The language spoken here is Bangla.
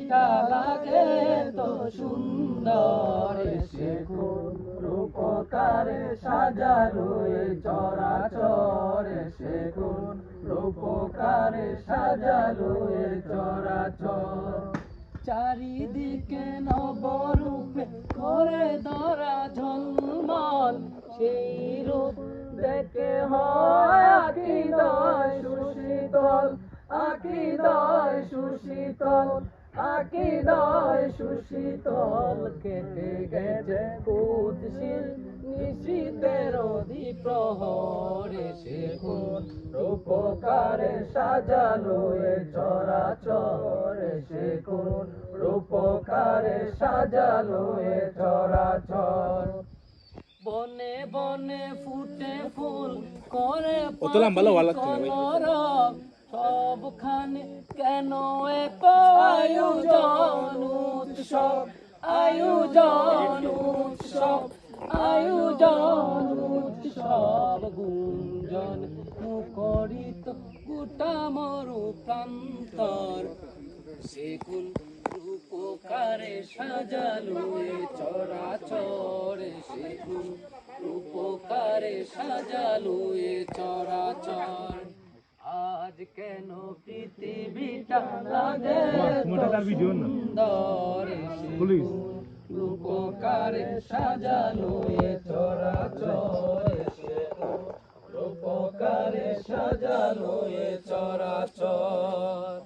পৃথিবীটা লাগে তো সুন্দর, সে কোন রূপকারে সাজালো এ চরাচর, সে কোন রূপকারে সাজালো এ চরাচর। চারিদিকে নবরূপে করে ধরা ঝলমল, সেই রূপ দেখে হয় হৃদয় সুশীতল, হৃদয় সুশীতল, হৃদয় সুশীতল। কেটে গেছে কুৎসিত নিশীথের দ্বিপ্রহরে, সে কোন রূপকারে সাজালো এ চরাচর, সে কোন রূপকারে সাজালো এ চরাচর। বনে বনে ফুটে ফুল করে কলরব, সবখানে কেন এত আয়োজন উৎসব, আয়োজন উৎসব, আয়োজন উৎসব। গুঞ্জন মুখরিত গোটা মরু প্রান্তর, সে কোন রূপকারে সাজালো এ চরাচর, সে কোন রূপকারে সাজালো এ চরাচর। আজ কেন পৃথিবীটা লাগে সুন্দর, সে কোন রূপকারে সাজালো এ চরাচর, সে কোন রূপকারে সাজালো এ চরাচর।